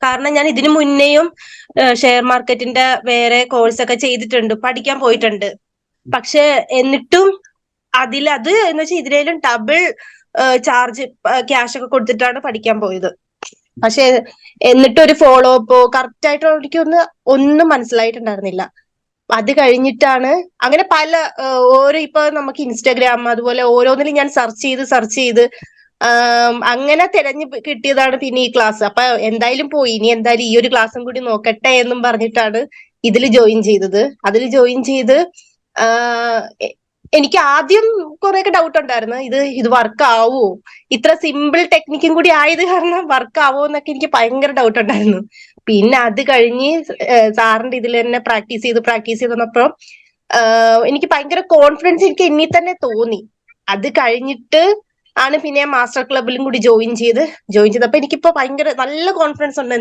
കാരണം ഞാൻ ഇതിനു മുന്നേയും ഷെയർ മാർക്കറ്റിന്റെ വേറെ കോഴ്സ് ഒക്കെ ചെയ്തിട്ടുണ്ട്, പഠിക്കാൻ പോയിട്ടുണ്ട്. പക്ഷെ എന്നിട്ടും അത് എന്ന് വെച്ചാൽ ഇതിനേലും ഡബിൾ ചാർജ് ക്യാഷ് ഒക്കെ കൊടുത്തിട്ടാണ് പഠിക്കാൻ പോയത്. പക്ഷെ എന്നിട്ടൊരു ഫോളോ അപ്പോ കറക്റ്റ് ആയിട്ട് ഒന്നും മനസ്സിലായിട്ടുണ്ടായിരുന്നില്ല. അത് കഴിഞ്ഞിട്ടാണ് അങ്ങനെ പല ഓരോ ഇപ്പൊ നമുക്ക് ഇൻസ്റ്റാഗ്രാം അതുപോലെ ഓരോന്നിലും ഞാൻ സെർച്ച് ചെയ്ത് അങ്ങനെ തിരഞ്ഞു കിട്ടിയതാണ് പിന്നെ ഈ ക്ലാസ്. അപ്പൊ എന്തായാലും പോയി, ഇനി എന്തായാലും ഈ ഒരു ക്ലാസ്സും കൂടി നോക്കട്ടെ എന്നും പറഞ്ഞിട്ടാണ് ഇതിൽ ജോയിൻ ചെയ്തത്. അതിൽ ജോയിൻ ചെയ്ത് എനിക്ക് ആദ്യം കുറെയൊക്കെ ഡൗട്ട് ഉണ്ടായിരുന്നു, ഇത് വർക്ക് ആവുമോ, ഇത്ര സിമ്പിൾ ടെക്നിക്കും കൂടി ആയത് കാരണം വർക്ക് ആവുമോ എന്നൊക്കെ എനിക്ക് ഭയങ്കര ഡൗട്ട് ഉണ്ടായിരുന്നു. പിന്നെ അത് കഴിഞ്ഞ് സാറിന്റെ ഇതിൽ തന്നെ പ്രാക്ടീസ് ചെയ്ത് വന്നപ്പോ എനിക്ക് ഭയങ്കര കോൺഫിഡൻസ് എനിക്ക് എന്നിൽ തന്നെ തോന്നി. അത് കഴിഞ്ഞിട്ട് ആണ് പിന്നെ മാസ്റ്റർ ക്ലബിലും കൂടി ജോയിൻ ചെയ്തപ്പോ എനിക്കിപ്പോ ഭയങ്കര നല്ല കോൺഫിഡൻസ് ഉണ്ട്.